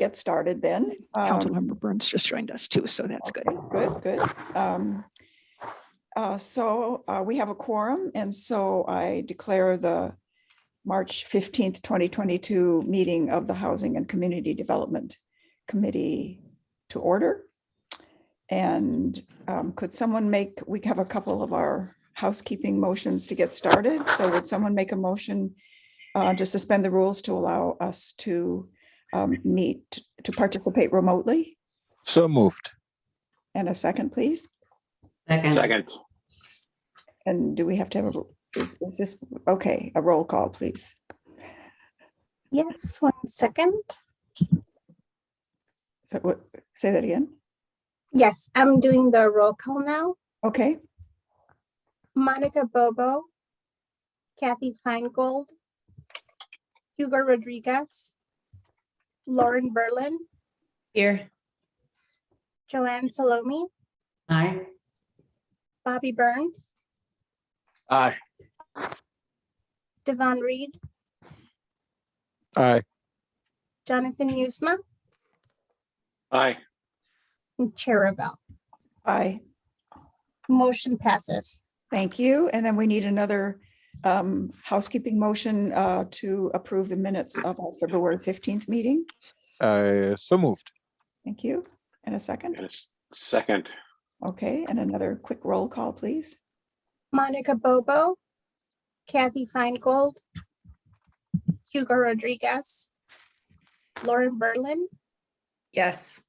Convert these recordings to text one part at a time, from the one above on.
get started then. Councilmember Burns just joined us too, so that's good. Good. So we have a quorum, and so I declare the March 15th, 2022 meeting of the Housing and Community Development Committee to order. And could someone we have a couple of our housekeeping motions to get started. So would someone make a motion to suspend the rules to allow us to meet, to participate remotely? So moved. And a second, please. Second. And do we have to have is this, okay, a roll call, please. Yes, 1 second. So what, say that again. Yes, I'm doing the roll call now. Okay, Monica Bobo, Kathy Feingold, Hugo Rodriguez, Lauren Berlin, Here. Joanne Salome, Aye. Bobby Burns, Aye. Devon Reed, Aye. Jonathan Newsma, Aye. and Chair Rebel. aye, Motion passes. thank you. And then we need another housekeeping motion to approve the minutes of our February 15th meeting. So moved. Thank you. And a second. And a second. Okay, and another quick roll call, please. Monica Bobo, Kathy Feingold, Hugo Rodriguez, Lauren Berlin, Yes.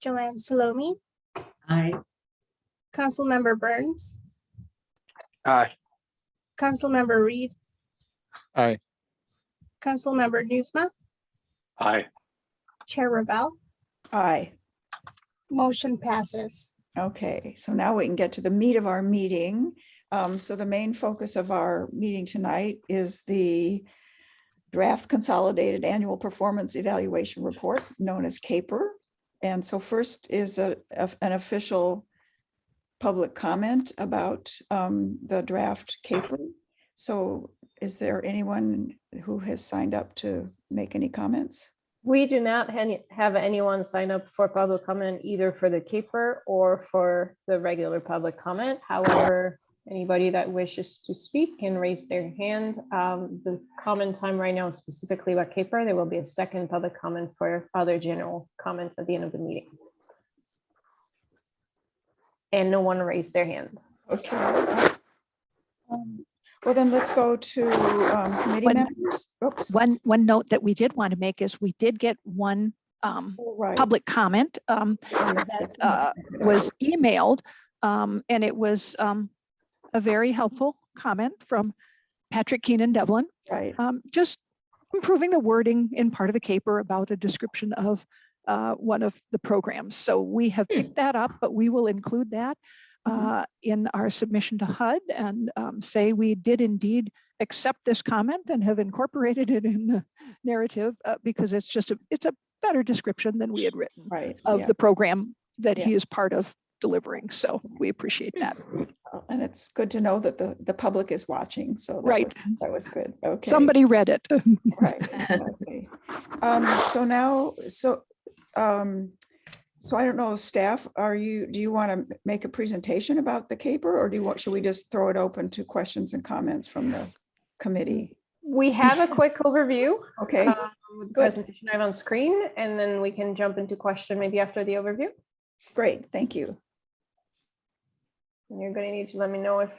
Joanne Salome, Aye. Councilmember Burns, Aye. Councilmember Reed, Aye. Councilmember Newsma, Aye. Chair Rebel. Aye. Motion passes. Okay, so now we can get to the meat of our meeting. So the main focus of our meeting tonight is the draft consolidated annual performance evaluation report known as CAPER. And so first is an official public comment about the draft CAPER. So is there anyone who has signed up to make any comments? We do not have anyone sign up for public comment either for the CAPER or for the regular public comment. However, anybody that wishes to speak can raise their hand. The comment time right now is specifically about CAPER. There will be a second public comment for other general comments at the end of the meeting. And no one raised their hand. Okay. Well, then let's go to committee members. Oops. One note that we did want to make is we did get one Right. public comment that was emailed, and it was a very helpful comment from Patrick Keenan Devlin, Right. just improving the wording in part of the CAPER about a description of one of the programs. So we have picked that up, but we will include that in our submission to HUD and say we did indeed accept this comment and have incorporated it in the narrative because it's just it's a better description than we had written of the program that he is part of delivering. So we appreciate that. And it's good to know that the public is watching. So that was good. Okay. Somebody read it. Right. Okay. So I don't know, staff, do you want to make a presentation about the CAPER or should we just throw it open to questions and comments from the committee? We have a quick overview. Okay. With the presentation I have on screen, and then we can jump into question maybe after the overview. Great, thank you. And you're going to need to let me know if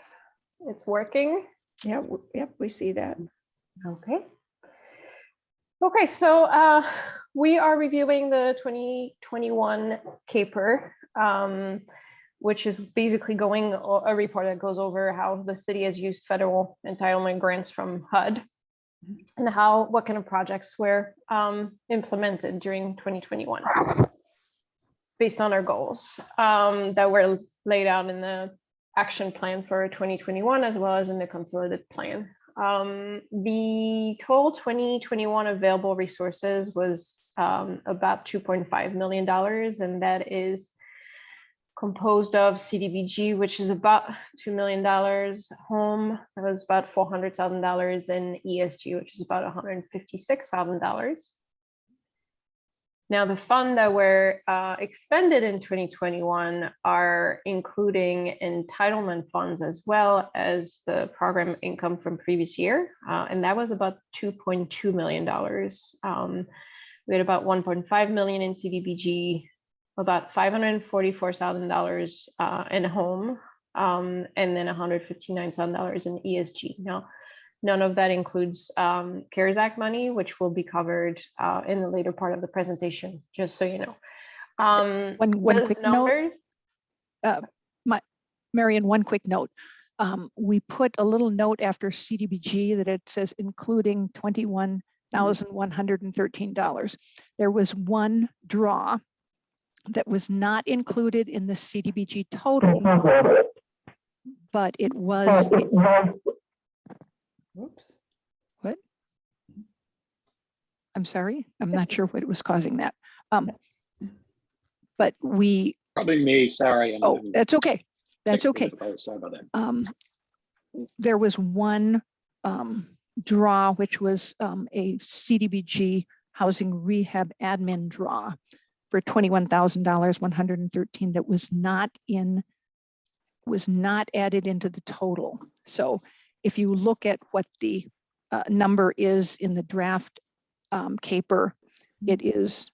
it's working. Yeah, yep, we see that. Okay. Okay, so we are reviewing the 2021 CAPER, which is basically a report that goes over how the city has used federal entitlement grants from HUD and what kind of projects were implemented during 2021 based on our goals that were laid out in the action plan for 2021 as well as in the consolidated plan. The total 2021 available resources was about $2.5 million, and that is composed of CDBG, which is about $2 million, home, that was about $400,000, and ESG, which is about $156,000. Now, the fund that were expended in 2021 are including entitlement funds as well as the program income from previous year. And that was about $2.2 million. We had about 1.5 million in CDBG, about $544,000 in home, and then $159,000 in ESG. Now, none of that includes CARES Act money, which will be covered in the later part of the presentation, just so you know. One those quick note, numbers- Marion, one quick note. We put a little note after CDBG that it says including $21,113. There was one draw that was not included in the CDBG total, but it was. Whoops. What? I'm sorry, I'm not sure what was causing that. But we, Probably me, sorry. oh, that's okay. That's okay. Sorry about that. There was one draw, which was a CDBG housing rehab admin draw for $21,113 that was not added into the total. So if you look at what the number is in the draft caper, it is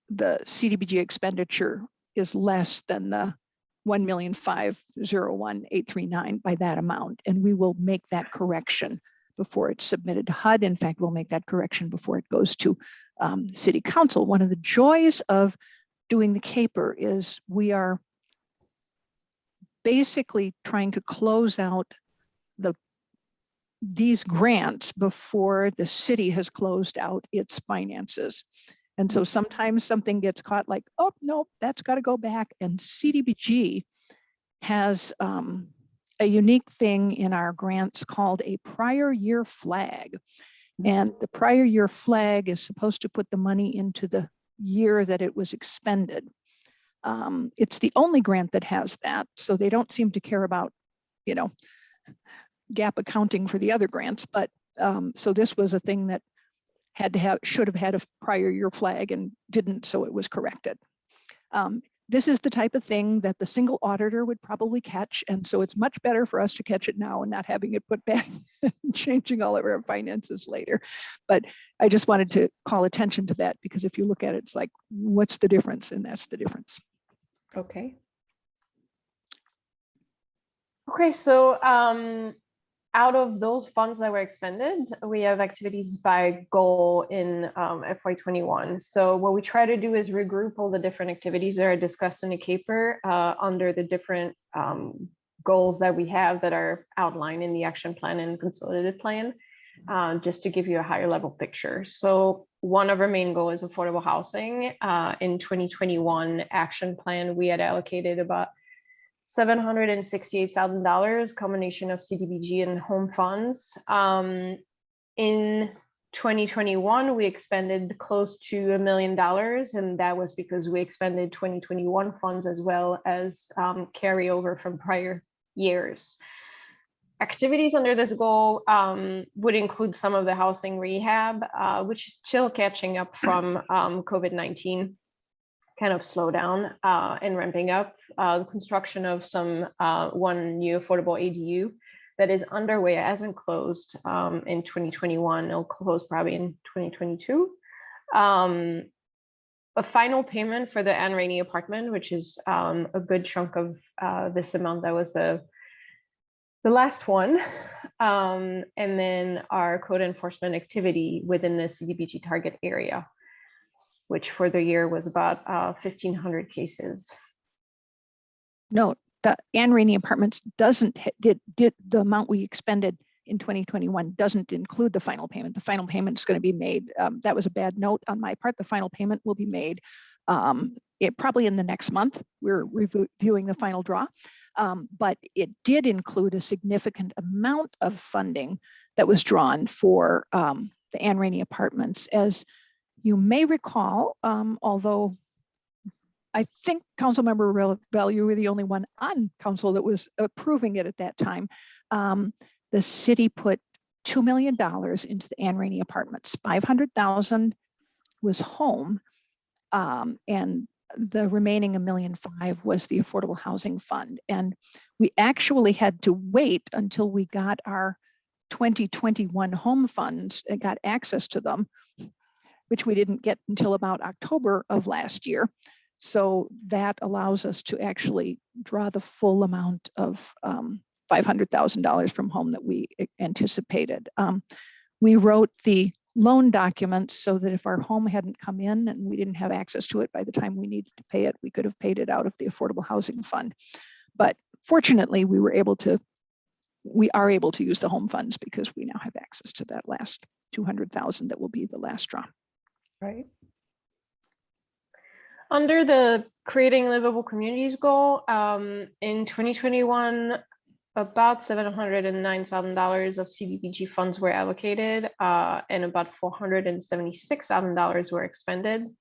the CDBG expenditure is less than the 1,501,839 by that amount. And we will make that correction before it's submitted to HUD. In fact, we'll make that correction before it goes to City Council. One of the joys of doing the caper is we are basically trying to close out these grants before the city has closed out its finances. And so sometimes something gets caught like, oh, no, that's got to go back. And CDBG has a unique thing in our grants called a prior year flag. And the prior year flag is supposed to put the money into the year that it was expended. It's the only grant that has that. So they don't seem to care about, you know, gap accounting for the other grants. But so this was a thing that should have had a prior year flag and didn't, so it was corrected. This is the type of thing that the single auditor would probably catch. And so it's much better for us to catch it now and not having it put back and changing all of our finances later. But I just wanted to call attention to that, because if you look at it, it's like, what's the difference? And that's the difference. Okay. Okay, so out of those funds that were expended, we have activities by goal in FY21. So what we try to do is regroup all the different activities that are discussed in the caper under the different goals that we have that are outlined in the action plan and consolidated plan, just to give you a higher level picture. So one of our main goals is affordable housing. In 2021 action plan, we had allocated about $768,000, combination of CDBG and home funds. In 2021, we expended close to $1 million, and that was because we expended 2021 funds as well as carryover from prior years. Activities under this goal would include some of the housing rehab, which is still catching up from COVID-19. Kind of slow down and ramping up. The construction of one new affordable ADU that is underway, hasn't closed in 2021. It'll close probably in 2022. A final payment for the Anne Rainey apartment, which is a good chunk of this amount. That was the last one. And then our code enforcement activity within the CDBG target area, which for the year was about 1,500 cases. No, the Anne Rainey Apartments did the amount we expended in 2021 doesn't include the final payment. The final payment is going to be made. That was a bad note on my part. The final payment will be made probably in the next month. We're reviewing the final draw, but it did include a significant amount of funding that was drawn for the Anne Rainey Apartments. As you may recall, although I think Councilmember Bell, you were the only one on council that was approving it at that time, the city put $2 million into the Anne Rainey Apartments. $500,000 was home, And the remaining $1.5 million was the Affordable Housing Fund. And we actually had to wait until we got our 2021 home funds and got access to them, which we didn't get until about October of last year. So that allows us to actually draw the full amount of $500,000 from home that we anticipated. We wrote the loan documents so that if our home hadn't come in and we didn't have access to it by the time we needed to pay it, we could have paid it out of the Affordable Housing Fund. But fortunately, we are able to use the home funds because we now have access to that last 200,000 that will be the last draw. Right. Under the Creating Livable Communities goal, in 2021, about $709,000 of CDBG funds were allocated, and about $476,000 were expended.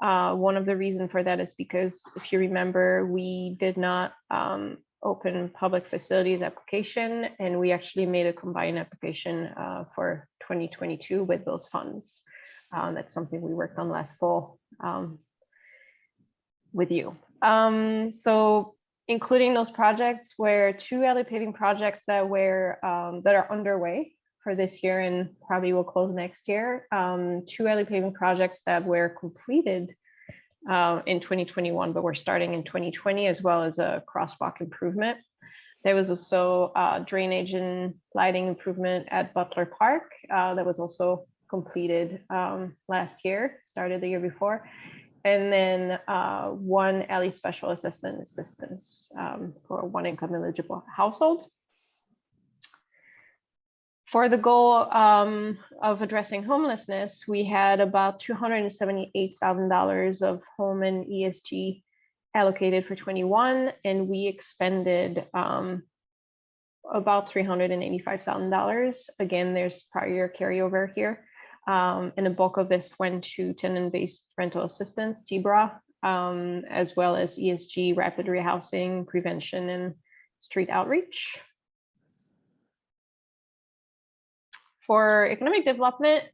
One of the reasons for that is because, if you remember, we did not open public facilities application, and we actually made a combined application for 2022 with those funds. That's something we worked on last fall with you. So including those projects were 2 alley paving projects that are underway for this year and probably will close next year. 2 alley paving projects that were completed in 2021, but we're starting in 2020, as well as a crosswalk improvement. There was also drainage and lighting improvement at Butler Park that was also completed last year, started the year before. And then 1 alley special assessment assistance for 1 income eligible household. For the goal of addressing homelessness, we had about $278,000 of home and ESG allocated for 21, and we expended about $385,000. Again, there's prior year carryover here. And the bulk of this went to tenant-based rental assistance, TBRA, as well as ESG, rapid rehousing, prevention, and street outreach. For economic development,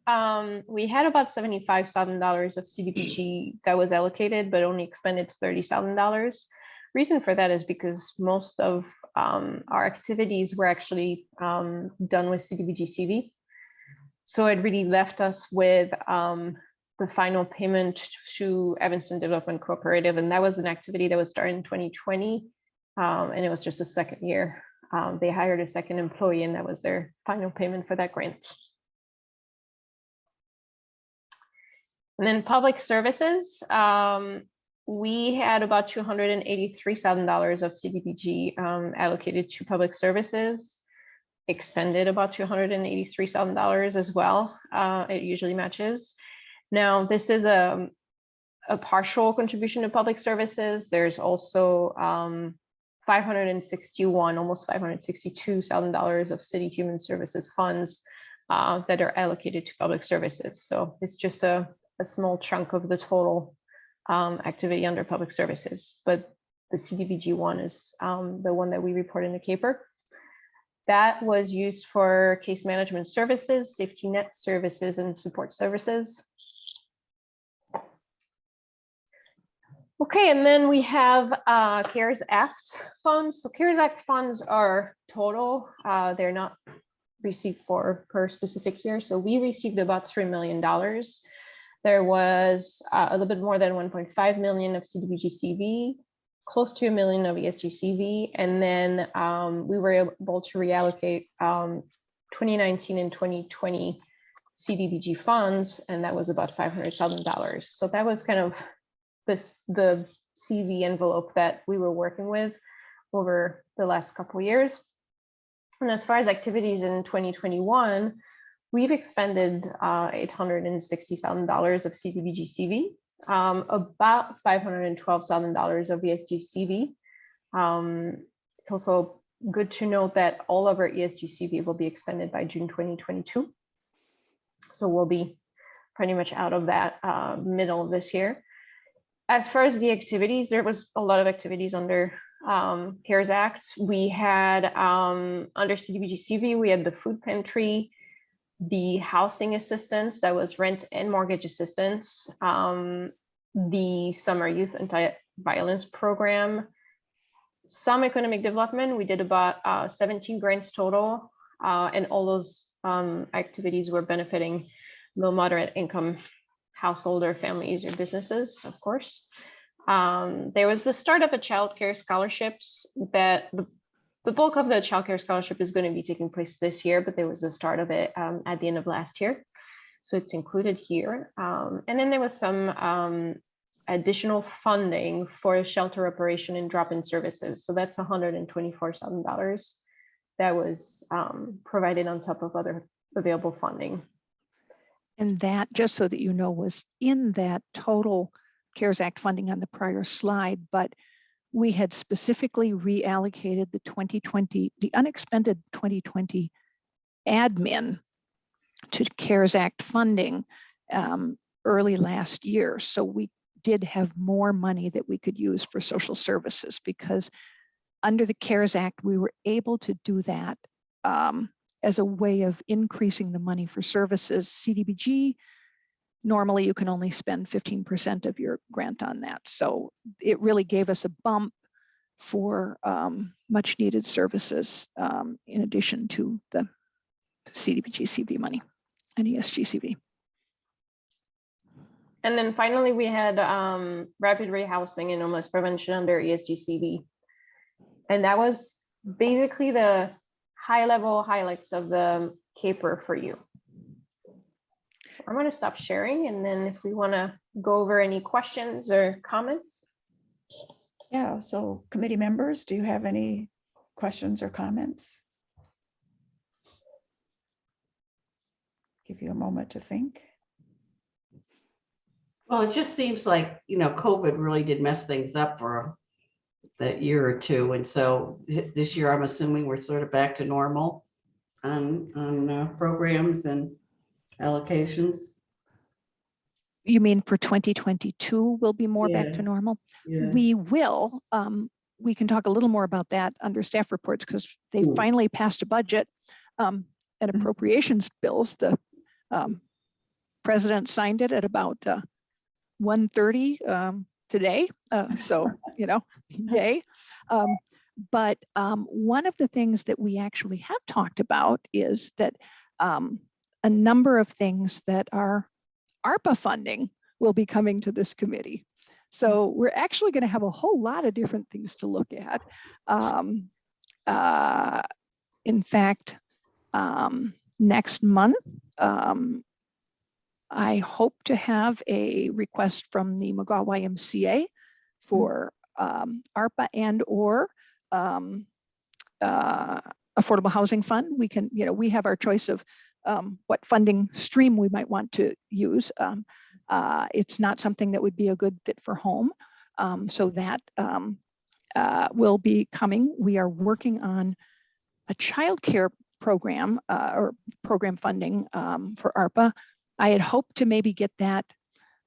we had about $75,000 of CDBG that was allocated, but only expended $30,000. Reason for that is because most of our activities were actually done with CDBG CV. So it really left us with the final payment to Evanston Development Cooperative, and that was an activity that was started in 2020, and it was just a second year. They hired a second employee, and that was their final payment for that grant. And then public services, we had about $283,000 of CDBG allocated to public services. Expended about $283,000 as well. It usually matches. Now, this is a partial contribution to public services. There's also $561,000, almost $562,000 of city human services funds that are allocated to public services. So it's just a small chunk of the total activity under public services. But the CDBG one is the one that we report in the CAPER. That was used for case management services, safety net services, and support services. Okay, and then we have CARES Act funds. So CARES Act funds are total. They're not received per specific year. So we received about $3 million. There was a little bit more than 1.5 million of CDBG CV, close to $1 million of ESG CV, and then we were able to reallocate 2019 and 2020 CDBG funds, and that was about $500,000. So that was kind of the CV envelope that we were working with over the last couple of years. And as far as activities in 2021, we've expended $860,000 of CDBG CV. About $512,000 of ESG CV. It's also good to note that all of our ESG CV will be expended by June 2022. So we'll be pretty much out of that middle of this year. As far as the activities, there was a lot of activities under CARES Act. We had under CDBG CV, we had the food pantry, the housing assistance, that was rent and mortgage assistance. the summer youth anti-violence program, some economic development. We did about 17 grants total, and all those activities were benefiting low moderate income household or families or businesses, of course. There was the start of a childcare scholarships that the bulk of the childcare scholarship is going to be taking place this year, but there was the start of it at the end of last year. So it's included here. And then there was some additional funding for shelter operation and drop-in services. So that's $124,000 that was provided on top of other available funding. And that, just so that you know, was in that total CARES Act funding on the prior slide, but we had specifically reallocated the 2020, the unexpended 2020 admin to CARES Act funding early last year. So we did have more money that we could use for social services, because under the CARES Act, we were able to do that as a way of increasing the money for services. CDBG, normally you can only spend 15% of your grant on that. So it really gave us a bump for much needed services in addition to the CDBG CV money and ESG-CV. And then finally, we had rapid rehousing and homeless prevention under ESG-CV. And that was basically the high-level highlights of the CAPER for you. I'm going to stop sharing, and then if we want to go over any questions or comments. Yeah, so committee members, do you have any questions or comments? Give you a moment to think. Well, it just seems like, COVID really did mess things up for that year or two. And so this year, I'm assuming we're sort of back to normal on programs and allocations. You mean for 2022, we'll be more back to normal? Yeah. We will. We can talk a little more about that under staff reports, because they finally passed a budget and appropriations bills. The president signed it at about 1:30 today. So, yay. But one of the things that we actually have talked about is that a number of things that are ARPA funding will be coming to this committee. So we're actually going to have a whole lot of different things to look at. In fact, next month, I hope to have a request from the McGaw YMCA for ARPA and or affordable housing fund. We can, we have our choice of what funding stream we might want to use. It's not something that would be a good fit for home. So that will be coming. We are working on a childcare program or program funding for ARPA. I had hoped to maybe get that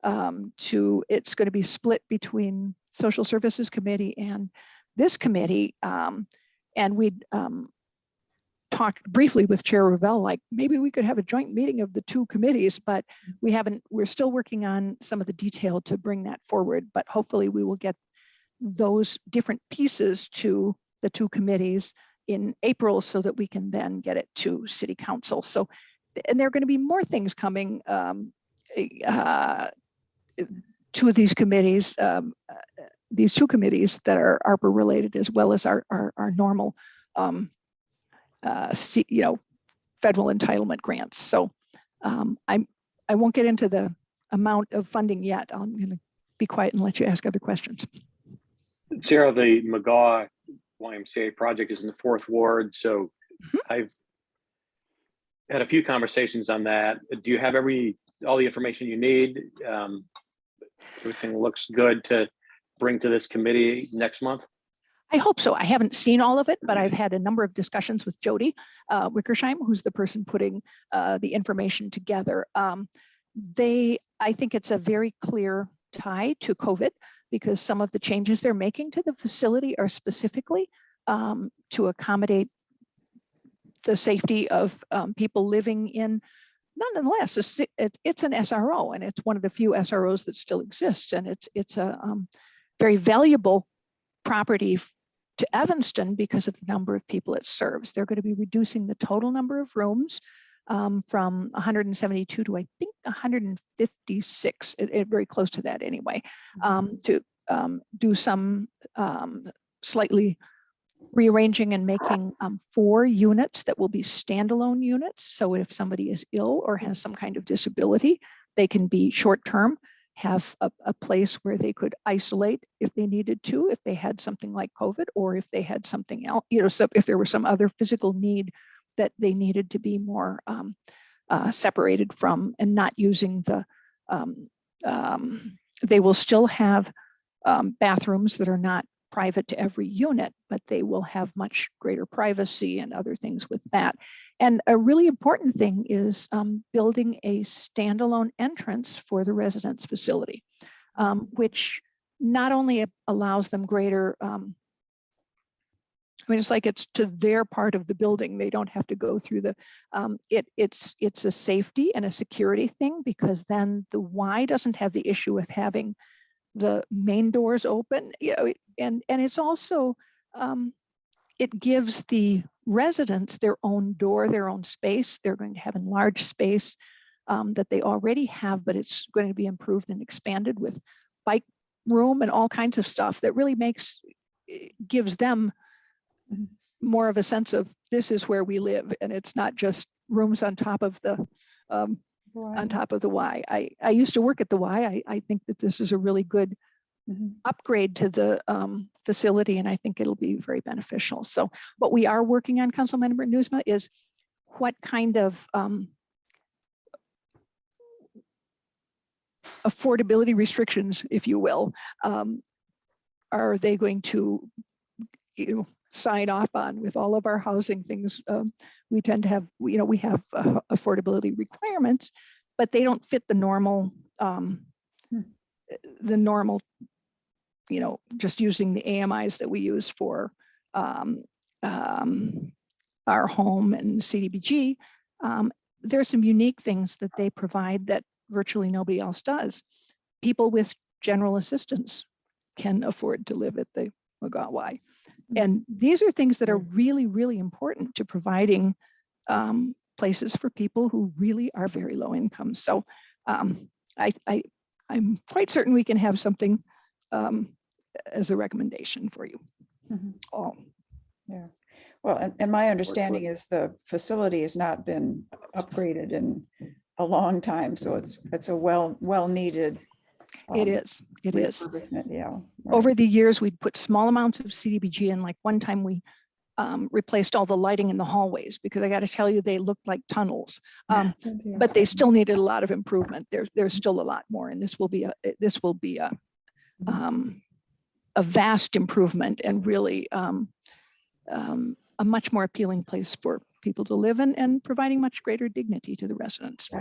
it's going to be split between Social Services Committee and this committee. And we'd talked briefly with Chair Revelle, like maybe we could have a joint meeting of the two committees, but we're still working on some of the detail to bring that forward, but hopefully we will get those different pieces to the two committees in April so that we can then get it to City Council. So, and there are going to be more things coming to these committees, these two committees that are ARPA related, as well as our normal federal entitlement grants. So I won't get into the amount of funding yet. I'm going to be quiet and let you ask other questions. Sarah, the McGaw YMCA project is in the 4th ward. So I've had a few conversations on that. Do you have all the information you need? Everything looks good to bring to this committee next month? I hope so. I haven't seen all of it, but I've had a number of discussions with Jody Wickersheim, who's the person putting the information together. I think it's a very clear tie to COVID, because some of the changes they're making to the facility are specifically to accommodate the safety of people living in nonetheless, it's an SRO, and it's one of the few SROs that still exists, and it's a very valuable property to Evanston because of the number of people it serves. They're going to be reducing the total number of rooms from 172 to I think 156, very close to that anyway, to do some slightly rearranging and making 4 units that will be standalone units. So if somebody is ill or has some kind of disability, they can be short-term, have a place where they could isolate if they needed to, if they had something like COVID, or if they had something else, so if there was some other physical need that they needed to be more separated from, and not using the, they will still have bathrooms that are not private to every unit, but they will have much greater privacy and other things with that. And a really important thing is building a standalone entrance for the residence facility, which not only allows them greater, I mean, it's like it's to their part of the building. They don't have to go through the, it's a safety and a security thing, because then the Y doesn't have the issue of having the main doors open, and it's also, it gives the residents their own door, their own space. They're going to have enlarged space that they already have, but it's going to be improved and expanded with bike room and all kinds of stuff that really gives them more of a sense of this is where we live, and it's not just rooms on top of the Y. I used to work at the Y. I think that this is a really good upgrade to the facility, and I think it'll be very beneficial. So what we are working on, Councilmember Newsma, is what kind of affordability restrictions, if you will, are they going to sign off on with all of our housing things. We tend to have, we have affordability requirements, but they don't fit the normal, just using the AMIs that we use for our home and CDBG. There's some unique things that they provide that virtually nobody else does. People with general assistance can afford to live at the McGaw Y. And these are things that are really, really important to providing places for people who really are very low income. So I'm quite certain we can have something as a recommendation for you all. Yeah. Well, and my understanding is the facility has not been upgraded in a long time, so it's a well needed. It is. Yeah. Right. Over the years, we'd put small amounts of CDBG in. Like one time we replaced all the lighting in the hallways, because I got to tell you, they looked like tunnels, but they still needed a lot of improvement. There's still a lot more, and this will be a vast improvement, and really a much more appealing place for people to live in, and providing much greater dignity to the residents.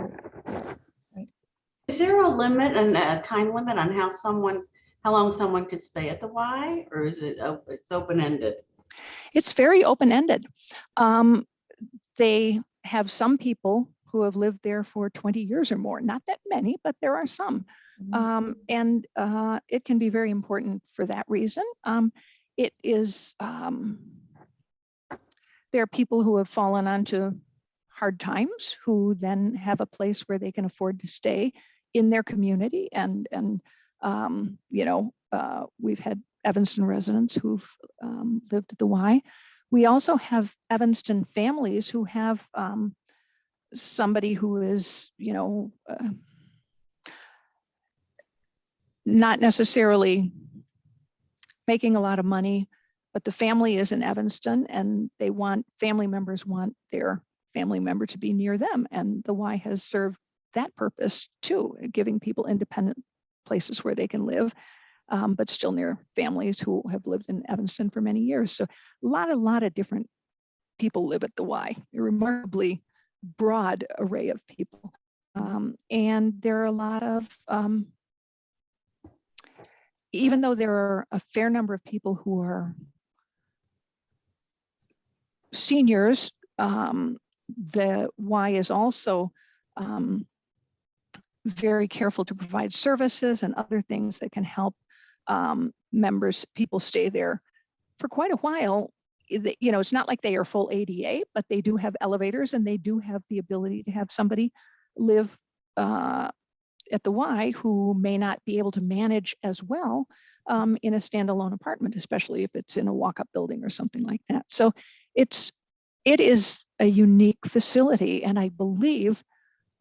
Is there a limit and a time limit on how long someone could stay at the Y, or is it it's open-ended? It's very open-ended. They have some people who have lived there for 20 years or more. Not that many, but there are some. And it can be very important for that reason. It is, there are people who have fallen onto hard times who then have a place where they can afford to stay in their community. And we've had Evanston residents who've lived at the Y. We also have Evanston families who have somebody who is, not necessarily making a lot of money, but the family is in Evanston, and family members want their family member to be near them. And the Y has served that purpose too, giving people independent places where they can live, but still near families who have lived in Evanston for many years. So a lot of different people live at the Y, a remarkably broad array of people. And there are a lot of, even though there are a fair number of people who are seniors, the Y is also very careful to provide services and other things that can help people stay there for quite a while. It's not like they are full ADA, but they do have elevators and they do have the ability to have somebody live at the Y who may not be able to manage as well in a standalone apartment, especially if it's in a walk-up building or something like that. So it is a unique facility, and I believe,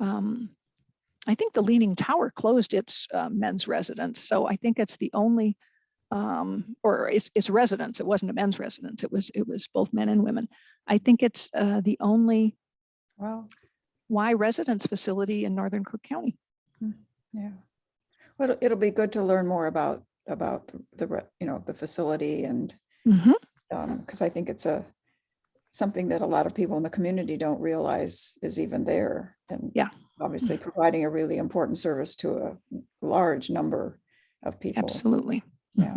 I think the Leaning Tower closed its men's residence. So I think it's the only, or it's residence. It wasn't a men's residence. It was both men and women. I think it's the only Wow. Y residence facility in Northern Cook County. Yeah. Well, it'll be good to learn more about the facility, and because I think it's something that a lot of people in the community don't realize is even there. And Yeah. obviously providing a really important service to a large number of people. Absolutely. Yeah.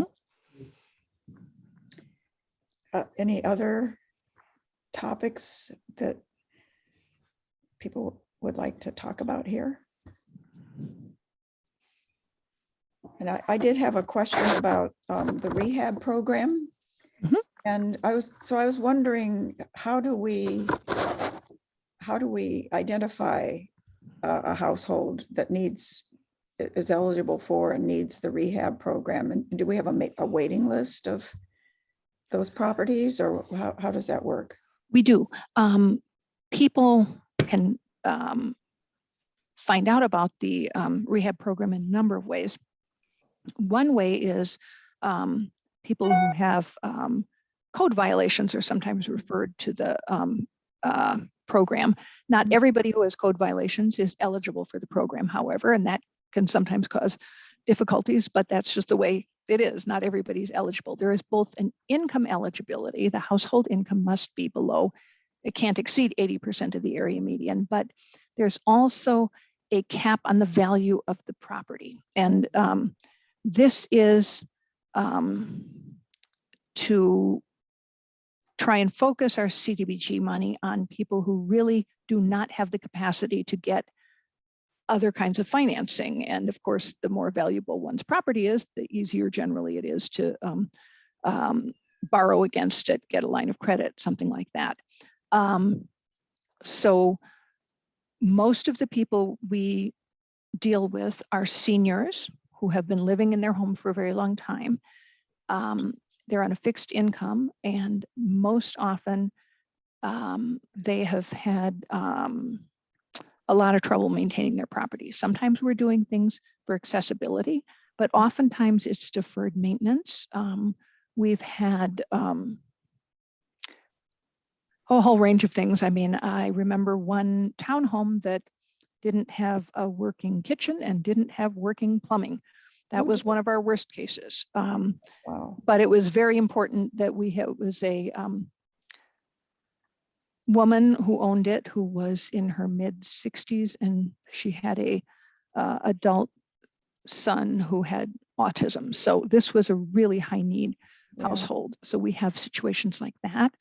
Any other topics that people would like to talk about here? And I did have a question about the rehab program. And I was wondering, how do we identify a household that is eligible for and needs the rehab program? And do we have a waiting list of those properties, or how does that work? We do. People can find out about the rehab program in a number of ways. One way is people who have code violations are sometimes referred to the program. Not everybody who has code violations is eligible for the program, however, and that can sometimes cause difficulties, but that's just the way it is. Not everybody's eligible. There is both an income eligibility. The household income must be below, it can't exceed 80% of the area median, but there's also a cap on the value of the property. And this is to try and focus our CDBG money on people who really do not have the capacity to get other kinds of financing. And of course, the more valuable one's property is, the easier generally it is to borrow against it, get a line of credit, something like that. So most of the people we deal with are seniors who have been living in their home for a very long time. They're on a fixed income, and most often they have had a lot of trouble maintaining their properties. Sometimes we're doing things for accessibility, but oftentimes it's deferred maintenance. We've had a whole range of things. I mean, I remember one townhome that didn't have a working kitchen and didn't have working plumbing. That was one of our worst cases. Wow. But it was very important that it was a woman who owned it, who was in her mid 60s, and she had a adult son who had autism. So this was a really high need household. So we have situations like that.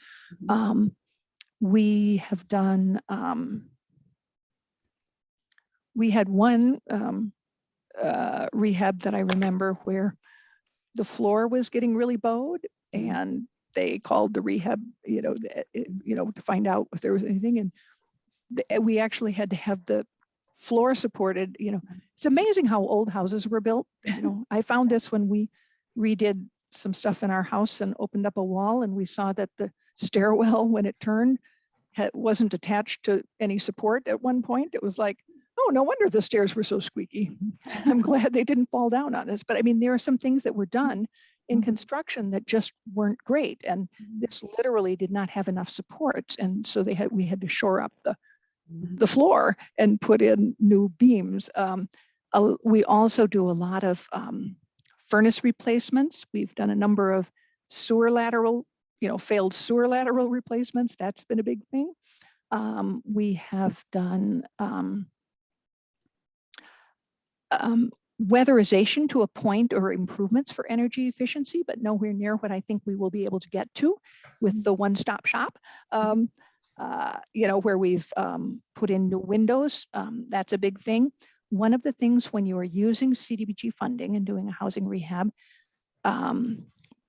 We have done, we had one rehab that I remember where the floor was getting really bowed, and they called the rehab, to find out if there was anything. And we actually had to have the floor supported. It's amazing how old houses were built. I found this when we redid some stuff in our house and opened up a wall, and we saw that the stairwell, when it turned, wasn't attached to any support at one point. It was like, oh, no wonder the stairs were so squeaky. I'm glad they didn't fall down on us. But I mean, there are some things that were done in construction that just weren't great. And this literally did not have enough support. And so we had to shore up the floor and put in new beams. We also do a lot of furnace replacements. We've done a number of sewer lateral, failed sewer lateral replacements. That's been a big thing. We have done weatherization to a point, or improvements for energy efficiency, but nowhere near what I think we will be able to get to with the one-stop shop. where we've put in new windows. That's a big thing. One of the things when you are using CDBG funding and doing a housing rehab,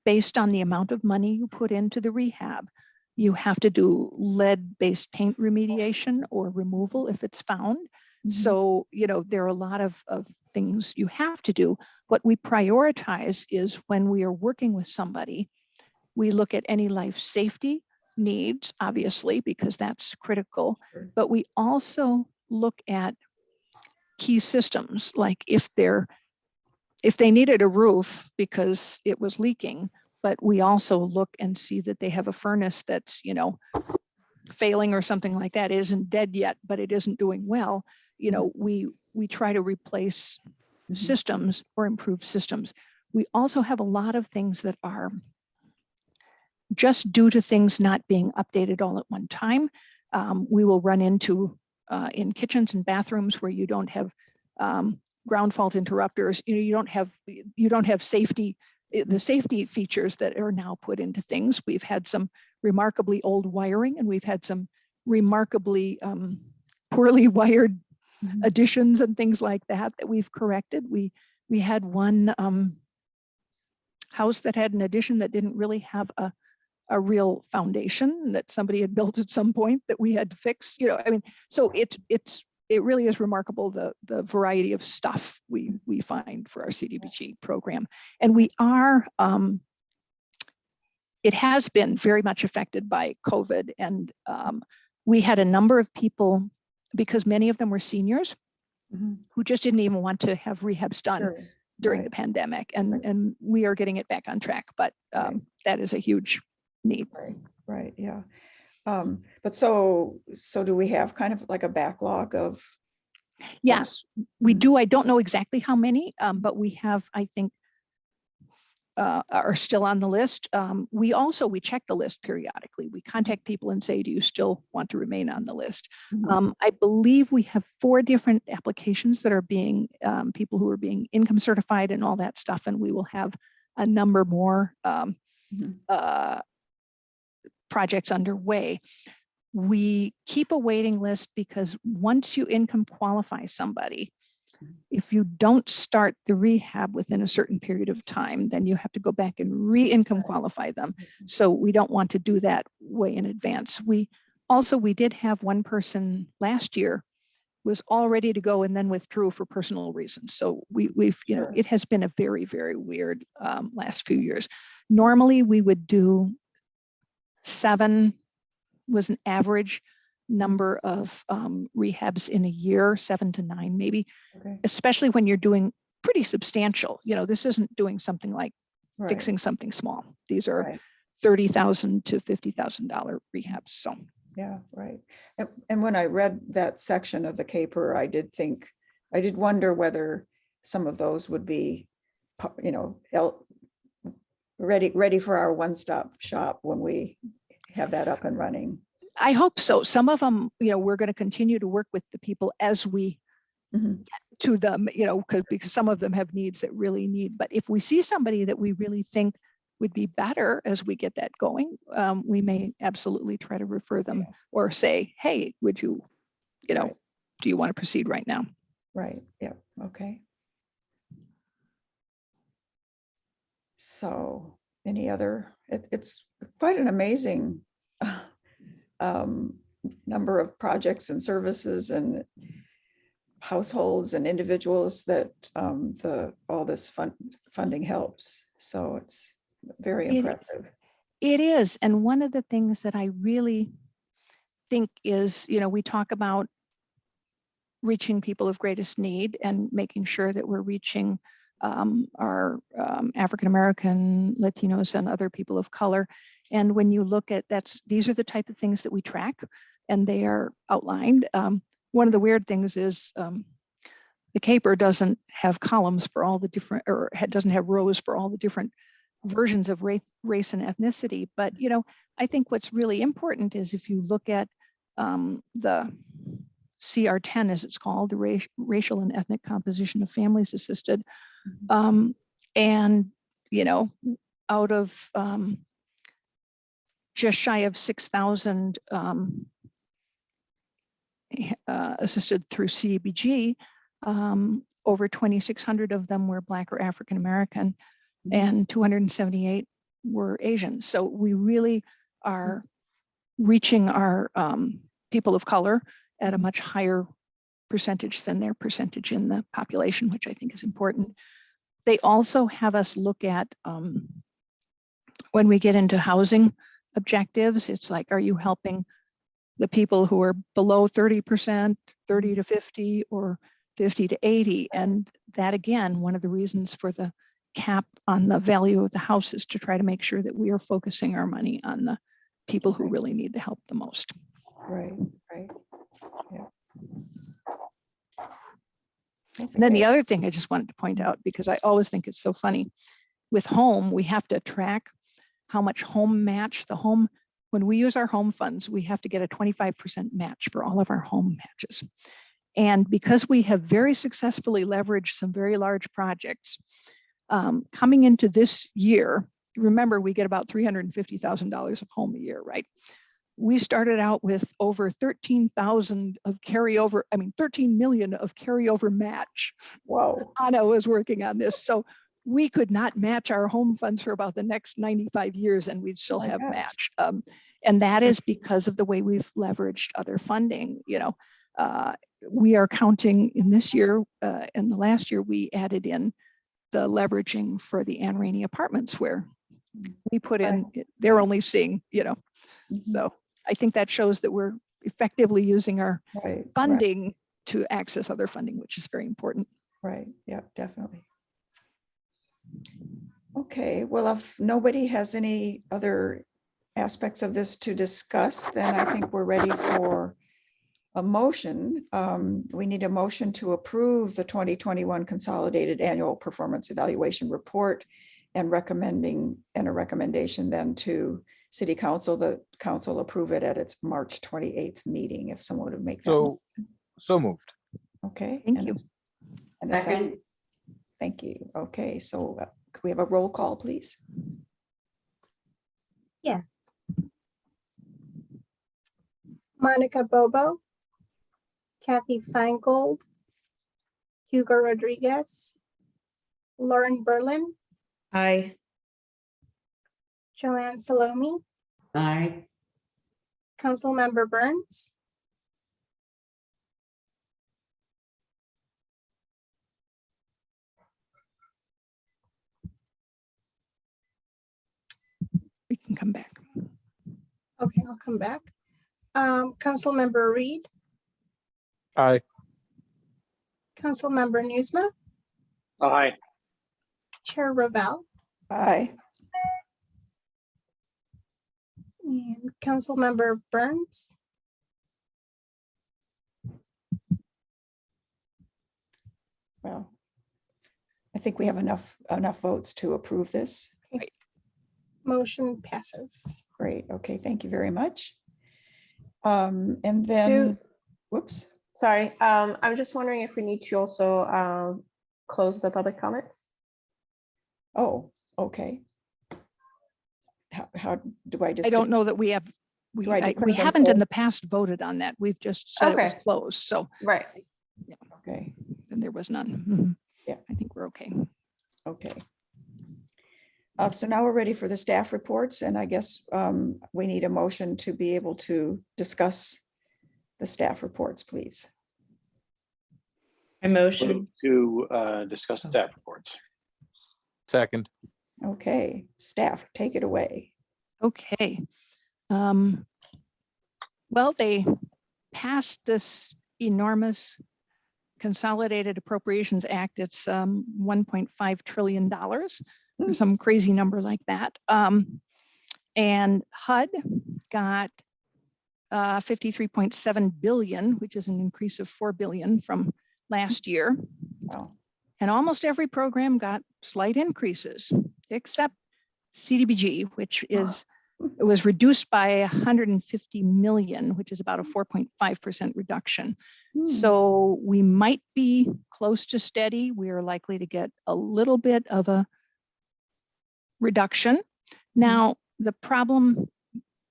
based on the amount of money you put into the rehab, you have to do lead-based paint remediation or removal if it's found. So, there are a lot of things you have to do. What we prioritize is when we are working with somebody, we look at any life safety needs, obviously, because that's critical, but we also look at key systems, like if they needed a roof because it was leaking, but we also look and see that they have a furnace that's, failing or something like that. It isn't dead yet, but it isn't doing well. We try to replace systems or improve systems. We also have a lot of things that are just due to things not being updated all at one time. We will run into in kitchens and bathrooms where you don't have ground fault interrupters. You don't have safety, the safety features that are now put into things. We've had some remarkably old wiring, and we've had some remarkably poorly wired additions and things like that we've corrected. We had one house that had an addition that didn't really have a real foundation that somebody had built at some point that we had to fix. So it really is remarkable the variety of stuff we find for our CDBG program. And we are, it has been very much affected by COVID. And we had a number of people, because many of them were seniors, who just didn't even want to have rehabs done during the pandemic. And we are getting it back on track, but that is a huge need. Right, yeah. But so do we have kind of like a backlog of? Yes, we do. I don't know exactly how many, but we have, I think, are still on the list. We check the list periodically. We contact people and say, do you still want to remain on the list? I believe we have 4 different applications that are being, people who are being income certified and all that stuff. And we will have a number more projects underway. We keep a waiting list because once you income qualify somebody, if you don't start the rehab within a certain period of time, then you have to go back and re-income qualify them. So we don't want to do that way in advance. We did have one person last year was all ready to go and then withdrew for personal reasons. So we've it has been a very, very weird last few years. Normally we would do 7 was an average number of rehabs in a year, 7 to 9 maybe, especially when you're doing pretty substantial. This isn't doing something like fixing something small. These are $30,000 to $50,000 rehabs. So yeah, right. And when I read that section of the caper, I did wonder whether some of those would be, ready for our one-stop shop when we have that up and running. I hope so. Some of them, we're going to continue to work with the people as we get to them, because some of them have needs that really need. But if we see somebody that we really think would be better as we get that going, we may absolutely try to refer them or say, hey, would you, do you want to proceed right now? Right. Yeah. Okay. So any other, it's quite an amazing number of projects and services and households and individuals that all this funding helps. So it's very impressive. It is. And one of the things that I really think is, we talk about reaching people of greatest need and making sure that we're reaching our African-American, Latinos, and other people of color. And when you look at these are the type of things that we track, and they are outlined. One of the weird things is the caper doesn't have columns for all the different, or doesn't have rows for all the different versions of race and ethnicity. But, I think what's really important is if you look at the CR10, as it's called, the racial and ethnic composition of families assisted. And, out of just shy of 6,000 assisted through CDBG, over 2,600 of them were Black or African American, and 278 were Asian. So we really are reaching our people of color at a much higher percentage than their percentage in the population, which I think is important. They also have us look at when we get into housing objectives, it's like, are you helping the people who are below 30%, 30 to 50, or 50 to 80? And that, again, one of the reasons for the cap on the value of the house is to try to make sure that we are focusing our money on the people who really need the help the most. Right, right. Yeah. And then the Okay. other thing I just wanted to point out, because I always think it's so funny, with home, we have to track how much home match the home, when we use our home funds, we have to get a 25% match for all of our home matches. And because we have very successfully leveraged some very large projects, coming into this year, remember, we get about $350,000 of home a year, right? We started out with over 13,000 of carryover, 13 million of carryover match. Whoa. Anna was working on this. So we could not match our home funds for about the next 95 years and we'd still my have gosh. match. And that is because of the way we've leveraged other funding. We are counting in this year, and the last year we added in the leveraging for the Anne Rainey apartments where we put in, they're only seeing, Mhm. so I think that shows that we're effectively using our Right, funding to access other funding, which is very important. right. Yeah, definitely. Okay, well, if nobody has any other aspects of this to discuss, then I think we're ready for a motion. We need a motion to approve the 2021 Consolidated Annual Performance Evaluation Report and a recommendation then to City Council. The council approve it at its March 28th meeting, if someone would make that. So moved. Okay. Thank and you. and a second. Second. Thank you. Okay, so could we have a roll call, please? Yes. Monica Bobo, Kathy Feingold, Hugo Rodriguez, Lauren Berlin, Aye. Joanne Salome, Aye. Councilmember Burns, We can come back. okay, I'll come back. Councilmember Reed, Aye. Councilmember Newsma, Aye. Chair Ravel, Aye. and Councilmember Burns. Well, I think we have enough votes to approve this. Motion passes. Great. Okay, thank you very much. And then, whoops. Sorry, I'm just wondering if we need to also close the public comments. Oh, okay. How do I just? I don't know that we have, Do I declare we them haven't in closed? the past voted on that. We've just said it was Okay. closed. So, Right. Okay, and there was none. Mhm. Yeah. I think we're okay. okay. So now we're ready for the staff reports, and I guess we need a motion to be able to discuss the staff reports, please. I motion. To discuss staff reports. Second. Okay, staff, take it away. Okay. Well, they passed this enormous Consolidated Appropriations Act. It's $1.5 trillion, or some crazy number like that. And HUD got 53.7 billion, which is an increase of 4 billion from last year. Wow. And almost every program got slight increases, except CDBG, which is, it was reduced by 150 million, which is about a 4.5% reduction. So we might be close to steady. We are likely to get a little bit of a reduction. Now, the problem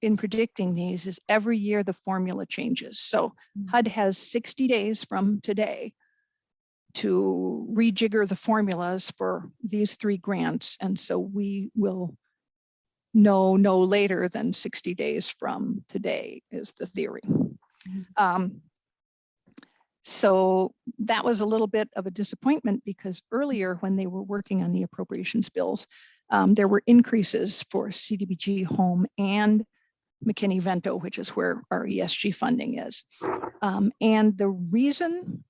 in predicting these is every year the formula changes. So HUD has 60 days from today to rejigger the formulas for these 3 grants. And so we will know no later than 60 days from today is the theory. So that was a little bit of a disappointment because earlier when they were working on the appropriations bills, there were increases for CDBG Home and McKinney-Vento, which is where our ESG funding is. And the reason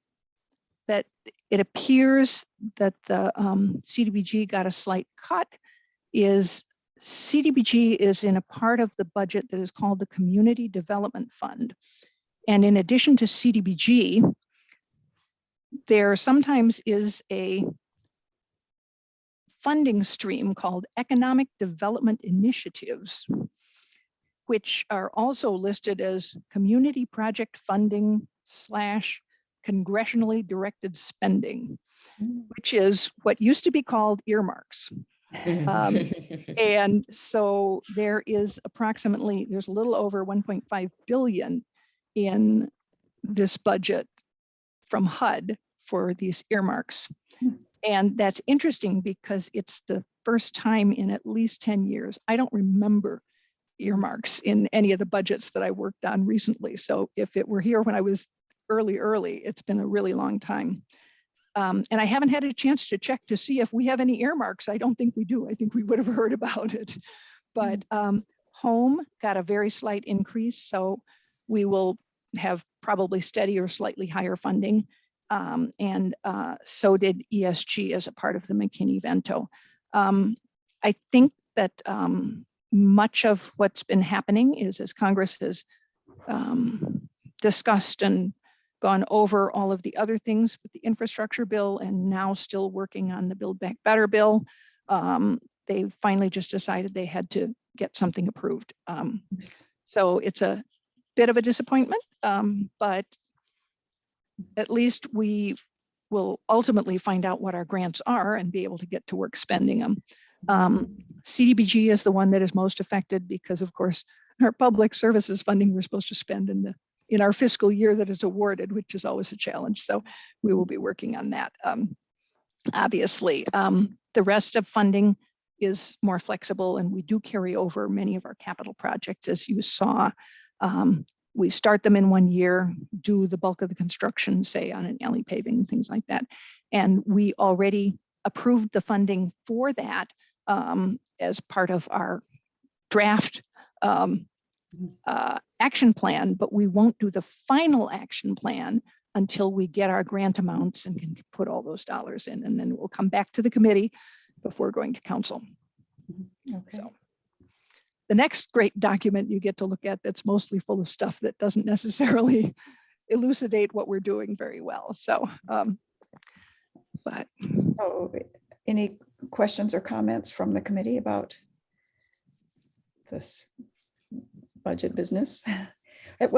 that it appears that the CDBG got a slight cut is CDBG is in a part of the budget that is called the Community Development Fund. And in addition to CDBG, there sometimes is a funding stream called Economic Development Initiatives, which are also listed as community project funding / congressionally directed spending, which is what used to be called earmarks. And so there is approximately, there's a little over 1.5 billion in this budget from HUD for these earmarks. And that's interesting because it's the first time in at least 10 years. I don't remember earmarks in any of the budgets that I worked on recently. So if it were here when I was early, it's been a really long time. And I haven't had a chance to check to see if we have any earmarks. I don't think we do. I think we would have heard about it. But Home got a very slight increase. So we will have probably steady or slightly higher funding. And so did ESG as a part of the McKinney-Vento. I think that much of what's been happening is as Congress has discussed and gone over all of the other things with the infrastructure bill and now still working on the Build Back Better bill, they finally just decided they had to get something approved. So it's a bit of a disappointment, but at least we will ultimately find out what our grants are and be able to get to work spending them. CDBG is the one that is most affected because, of course, our public services funding we're supposed to spend in our fiscal year that is awarded, which is always a challenge. So we will be working on that. Obviously, the rest of funding is more flexible, and we do carry over many of our capital projects, as you saw. We start them in 1 year, do the bulk of the construction, say on an alley paving, things like that. And we already approved the funding for that as part of our draft action plan, but we won't do the final action plan until we get our grant amounts and can put all those dollars in, and then we'll come back to the committee before going to council. Okay. So the next great document you get to look at that's mostly full of stuff that doesn't necessarily elucidate what we're doing very well. So, but So any questions or comments from the committee about this budget business? At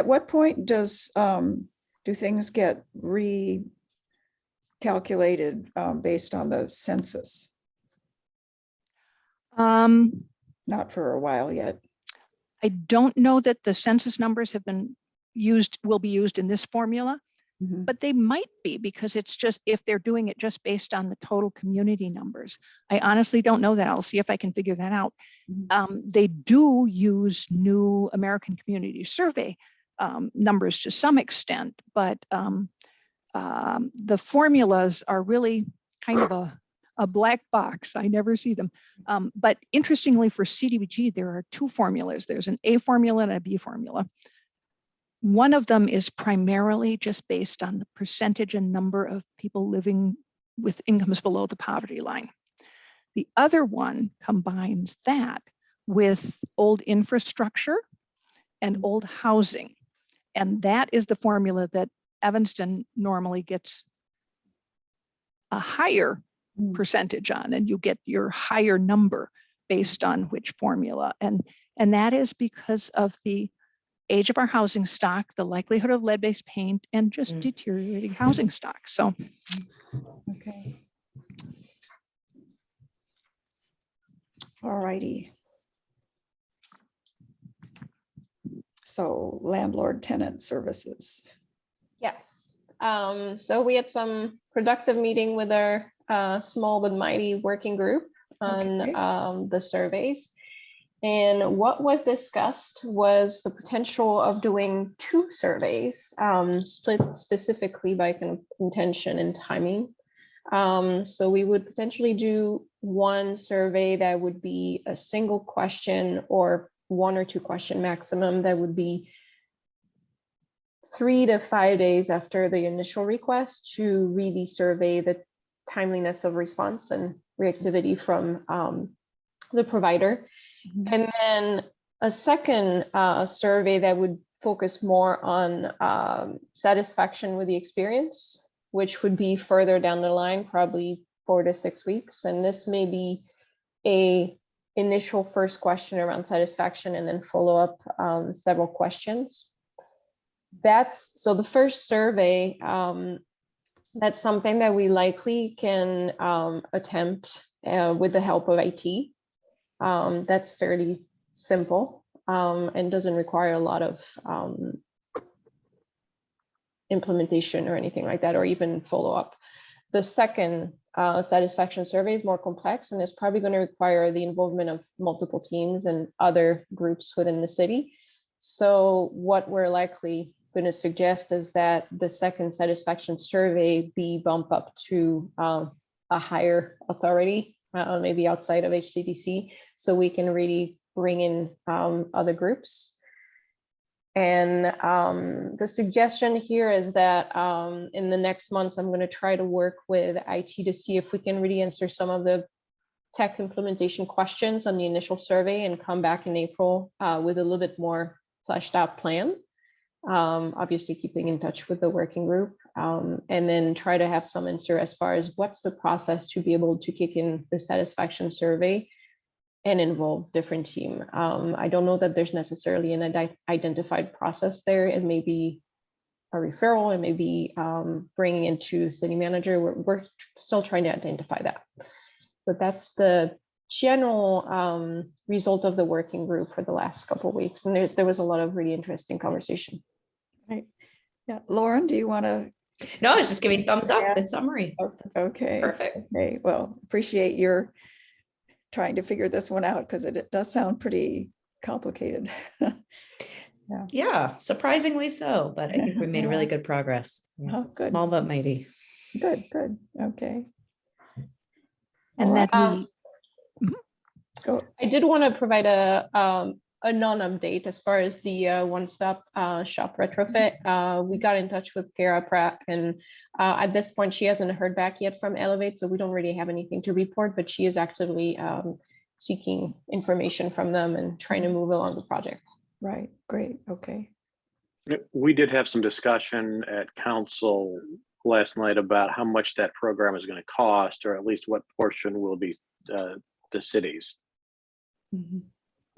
what point does do things get recalculated based on the census? Not for a while yet. I don't know that the census numbers have been used, will be used in this formula, but they might be, because it's just, if they're doing it just based on the total community numbers. I honestly don't know that. I'll see if I can figure that out. They do use new American Community Survey numbers to some extent, but the formulas are really kind of a black box. I never see them. But interestingly, for CDBG, there are 2 formulas. There's an A formula and a B formula. One of them is primarily just based on the percentage and number of people living with incomes below the poverty line. The other one combines that with old infrastructure and old housing. And that is the formula that Evanston normally gets a higher percentage on, and you get your higher number based on which formula. And that is because of the age of our housing stock, the likelihood of lead-based paint, and just deteriorating housing stock. So, Okay. All righty. So landlord-tenant services. Yes. So we had some productive meeting with our small but mighty working group on Okay. the surveys. And what was discussed was the potential of doing 2 surveys, split specifically by kind of intention and timing. So we would potentially do one survey that would be a single question or 1 or 2 question maximum that would be 3 to 5 days after the initial request to really survey the timeliness of response and reactivity from the provider. Mhm. And then a second survey that would focus more on satisfaction with the experience, which would be further down the line, probably 4 to 6 weeks. And this may be a initial first question around satisfaction and then follow up several questions. So the first survey, that's something that we likely can attempt with the help of IT. That's fairly simple and doesn't require a lot of implementation or anything like that, or even follow up. The second satisfaction survey is more complex and is probably going to require the involvement of multiple teams and other groups within the city. So what we're likely going to suggest is that the second satisfaction survey be bumped up to a higher authority, maybe outside of HCDC, so we can really bring in other groups. And the suggestion here is that in the next months, I'm going to try to work with IT to see if we can really answer some of the tech implementation questions on the initial survey and come back in April with a little bit more fleshed out plan. Obviously keeping in touch with the working group, and then try to have some answer as far as what's the process to be able to kick in the satisfaction survey and involve different team. I don't know that there's necessarily an identified process there. It may be a referral, it may be bringing into city manager. We're still trying to identify that. But that's the general result of the working group for the last couple of weeks. And there was a lot of really interesting conversation. Right. Yeah. Lauren, do you want to? No, I was just giving thumbs up. Yeah. Good summary. That's Okay. perfect. Okay. Well, appreciate your trying to figure this one out because it does sound pretty complicated. Yeah, surprisingly so, but I think we made really good progress. Yeah, Oh, good. small but mighty. Good. Okay. And All then right. Go. I did want to provide a non-update as far as the one-stop shop retrofit. We got in touch with Kara Pratt, and at this point, she hasn't heard back yet from Elevate, so we don't really have anything to report, but she is actively seeking information from them and trying to move along the project. Right. Great. Okay. We did have some discussion at council last night about how much that program is going to cost, or at least what portion will be the cities. Mhm.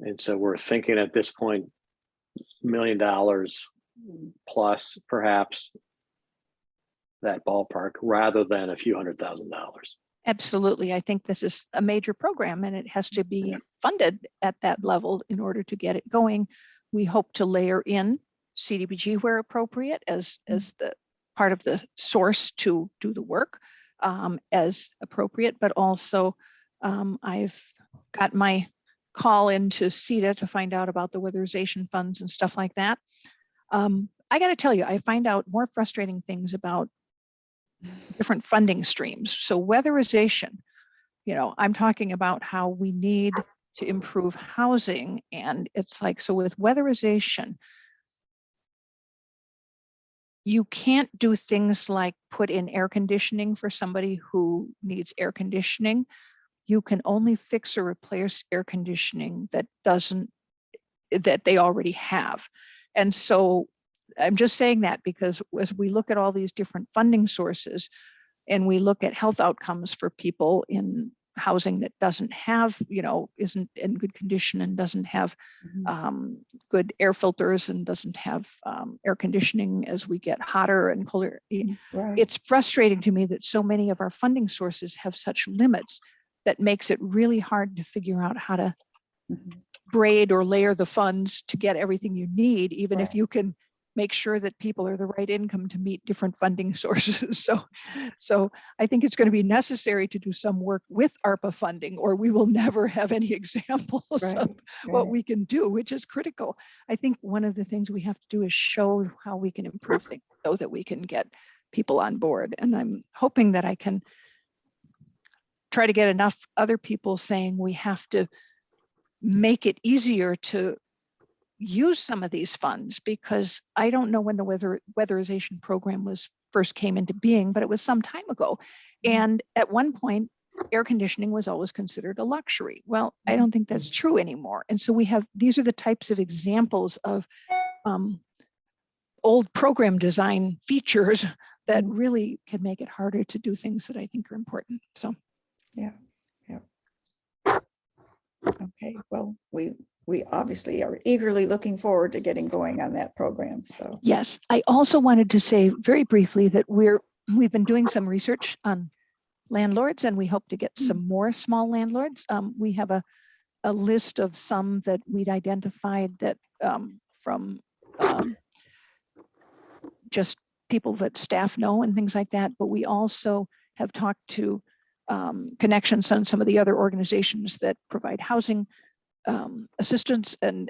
And so we're thinking at this point, $1 million plus, perhaps, that ballpark, rather than a few $100,000. Absolutely. I think this is a major program and it has to be funded at that level in order to get it going. We hope to layer in CDBG where appropriate as the part of the source to do the work as appropriate, but also I've got my call into CETA to find out about the weatherization funds and stuff like that. I got to tell you, I find out more frustrating things about different funding streams. So weatherization, I'm talking about how we need to improve housing. And it's like, so with weatherization, you can't do things like put in air conditioning for somebody who needs air conditioning. You can only fix or replace air conditioning that they already have. And so I'm just saying that because as we look at all these different funding sources and we look at health outcomes for people in housing that doesn't have, isn't in good condition and doesn't have good air filters and doesn't have air conditioning as we get hotter and colder. Right. It's frustrating to me that so many of our funding sources have such limits that makes it really hard to figure out how to braid or layer the funds to get everything you need, even if Right. you can make sure that people are the right income to meet different funding sources. So I think it's going to be necessary to do some work with ARPA funding, or we will never have any examples Right, of what right. we can do, which is critical. I think one of the things we have to do is show how we can improve things so that we can get people on board. And I'm hoping that I can try to get enough other people saying we have to make it easier to use some of these funds, because I don't know when the weatherization program first came into being, but it was some time ago. And at one point, air conditioning was always considered a luxury. Well, I don't think that's true anymore. And so these are the types of examples of old program design features that really can make it harder to do things that I think are important. So Yeah. Okay, well, we obviously are eagerly looking forward to getting going on that program. So yes, I also wanted to say very briefly that we've been doing some research on landlords, and we hope to get some more small landlords. We have a list of some that we'd identified that from just people that staff know and things like that. But we also have talked to connections on some of the other organizations that provide housing assistance and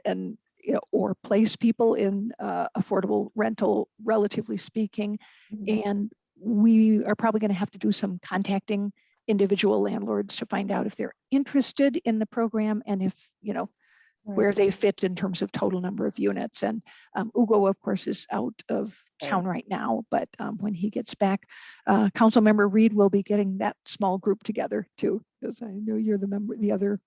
or place people in affordable rental, relatively speaking. And we are probably going to have to do some contacting individual landlords to find out if they're interested in the program, and if, where they fit in terms of total number of units. And Ugo, of course, is out of town right now, but when he gets back, Councilmember Reed will be getting that small group together too, because I know you're the other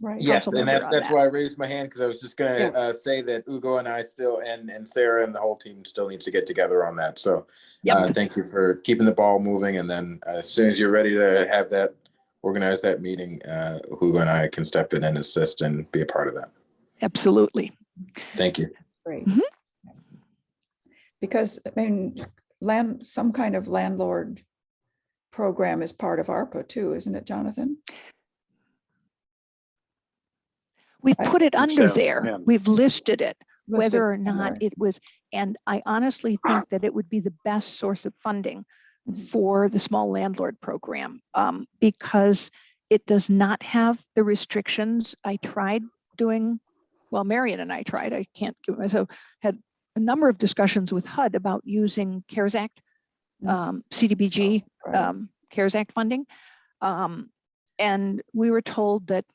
right. Yes, council and member that's on that's that. why I raised my hand, because I was just gonna say that Ugo and I still, and Sarah and the whole team still needs to get together on that. So Yep. thank you for keeping the ball moving. And then as soon as you're ready to have that, organize that meeting, Ugo and I can step in and assist and be a part of that. Absolutely. Thank you. Great. Mhm. Because I mean, some kind of landlord program is part of ARPA too, isn't it, Jonathan? We've I put it think under so, there. yeah. We've listed it, Listed whether or in not there. it was, and I honestly think that it would be the best source of funding for the small landlord program, because it does not have the restrictions. I tried doing, well, Marion and I tried, I can't give myself, had a number of discussions with HUD about using CARES Act, CDBG, Right. CARES Act funding. And we were told that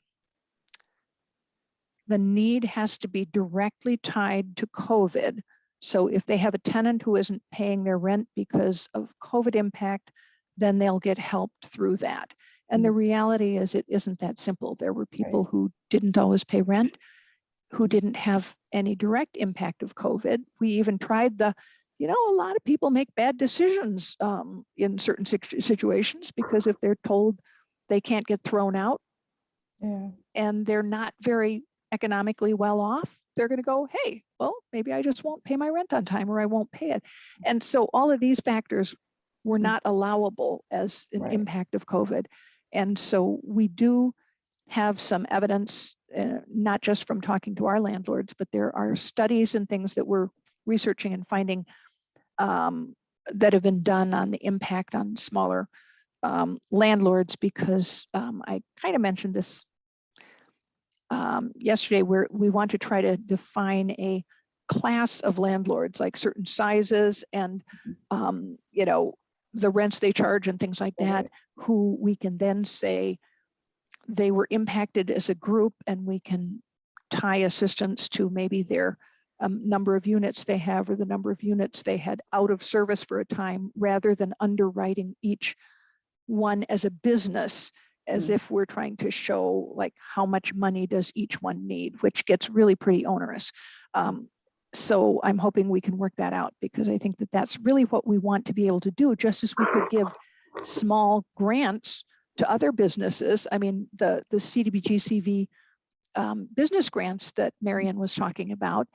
the need has to be directly tied to COVID. So if they have a tenant who isn't paying their rent because of COVID impact, then they'll get helped through that. And the reality is it isn't that simple. There were people who didn't always pay rent, who didn't have any direct impact of COVID. We even tried a lot of people make bad decisions in certain situations, because if they're told they can't get thrown out and they're not very economically well off, they're going to go, hey, well, maybe I just won't pay my rent on time, or I won't pay it. And so all of these factors were not allowable as an impact of COVID. And so we do have some evidence, not just from talking to our landlords, but there are studies and things that we're researching and finding that have been done on the impact on smaller landlords, because I kind of mentioned this yesterday, where we want to try to define a class of landlords, like certain sizes and the rents they charge and things like that, who we can then say they were impacted as a group, and we can tie assistance to maybe their number of units they have, or the number of units they had out of service for a time, rather than underwriting each one as a business, as if we're trying to show like how much money does each one need, which gets really pretty onerous. So I'm hoping we can work that out, because I think that that's really what we want to be able to do, just as we could give small grants to other businesses. I mean, the CDBG CV business grants that Marion was talking about,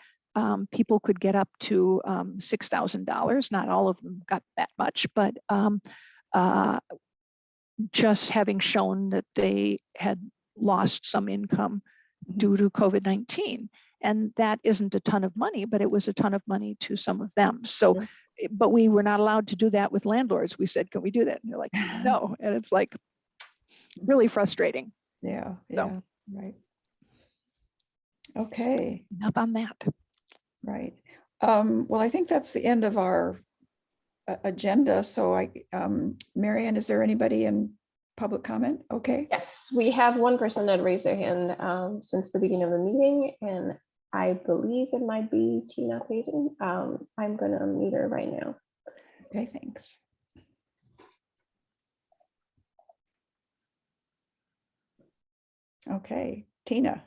people could get up to $6,000. Not all of them got that much, but just having shown that they had lost some income due to COVID-19. And that isn't a ton of money, but it was a ton of money to some of them. So, but we were not allowed to do that with landlords. We said, can we do that? And they're like, no. And it's like really frustrating. Yeah, So. yeah, right. Okay, Enough on that. right. Well, I think that's the end of our agenda. So Marianne, is there anybody in public comment? Okay. Yes, we have one person that raised their hand since the beginning of the meeting, and I believe it might be Tina Payton. I'm gonna unmute her right now. Okay, thanks. Okay, Tina,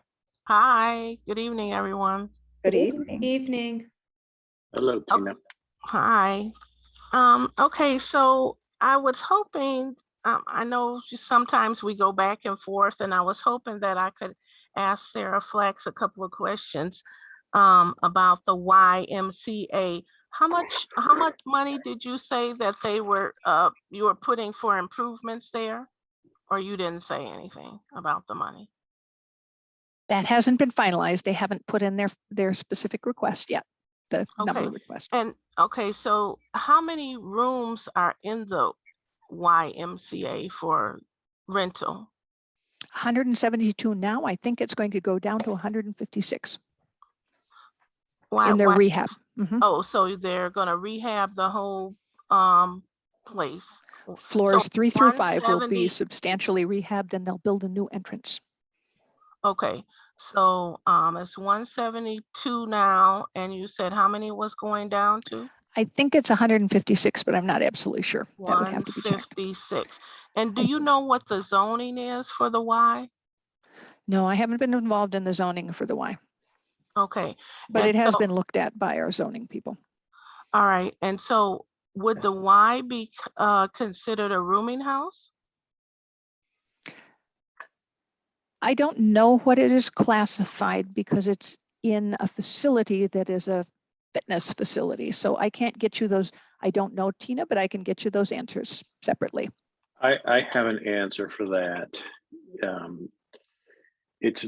Hi, good evening, everyone. good evening. Evening. Hello, Tina. Hi. Okay, so I was hoping, I know sometimes we go back and forth, and I was hoping that I could ask Sarah Flex a couple of questions about the YMCA. How much money did you say that they were you were putting for improvements there? Or you didn't say anything about the money? That hasn't been finalized. They haven't put in their specific request yet, the number Okay. request. And okay, so how many rooms are in the YMCA for rental? 172 now. I think it's going to go down to 156 Why, in their rehab. Mhm. Oh, so they're gonna rehab the whole place. Floors So 3 through 5 will 170 be substantially rehabbed, and they'll build a new entrance. Okay, so it's 172 now, and you said how many was going down to? I think it's 156, but I'm not absolutely sure. That would have to be checked. 156. And do you know what the zoning is for the Y? No, I haven't been involved in the zoning for the Y, Okay. but And it has so- been looked at by our zoning people. All right, and so would the Y be considered a rooming house? I don't know what it is classified because it's in a facility that is a fitness facility. So I can't get you those. I don't know, Tina, but I can get you those answers separately. I have an answer for that. It's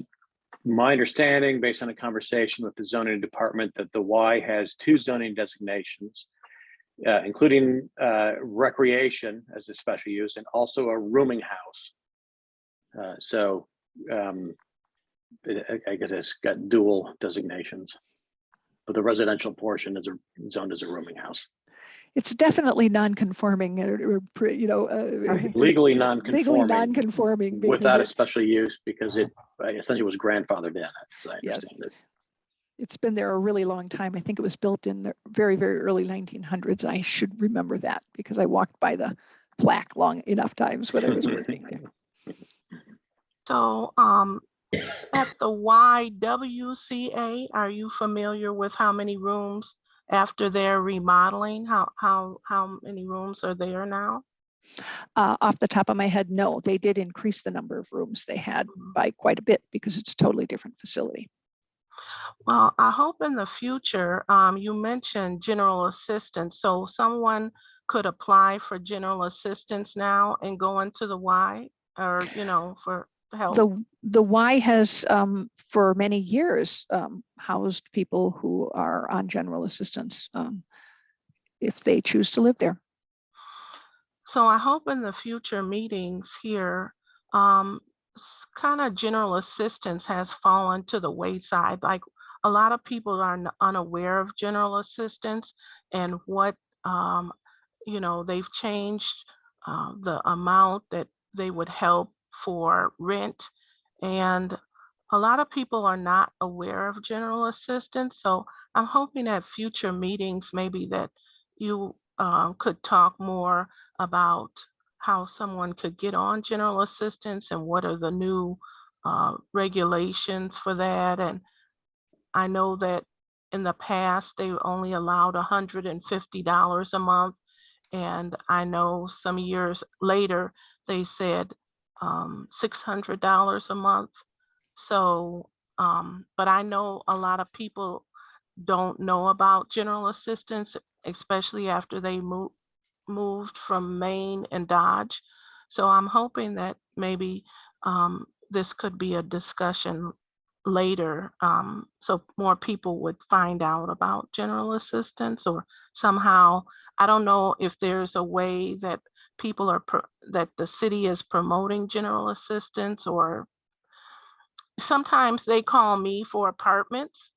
my understanding, based on a conversation with the zoning department, that the Y has 2 zoning designations, including recreation as a special use and also a rooming house. I guess it's got dual designations, but the residential portion is zoned as a rooming house. It's definitely non-conforming, Legally non-conforming. Legally non-conforming Without a special use, because it essentially was grandfathered in, as I understand it. It's been there a really long time. I think it was built in the very, very early 1900s. I should remember that because I walked by the plaque long enough times when I was working there. So at the YWCA, are you familiar with how many rooms after their remodeling? How many rooms are there now? Off the top of my head, no, they did increase the number of rooms they had by quite a bit because it's a totally different facility. Well, I hope in the future, you mentioned general assistance. So someone could apply for general assistance now and go into the Y, or, for help. The Y has for many years housed people who are on general assistance if they choose to live there. So I hope in the future meetings here, kind of general assistance has fallen to the wayside. Like a lot of people are unaware of general assistance and what, they've changed the amount that they would help for rent. And a lot of people are not aware of general assistance. So I'm hoping at future meetings, maybe that you could talk more about how someone could get on general assistance and what are the new regulations for that. And I know that in the past, they only allowed $150 a month. And I know some years later, they said $600 a month. So, but I know a lot of people don't know about general assistance, especially after they moved from Maine and Dodge. So I'm hoping that maybe this could be a discussion later, so more people would find out about general assistance, or somehow, I don't know if there's a way that people are, that the city is promoting general assistance, or sometimes they call me for apartments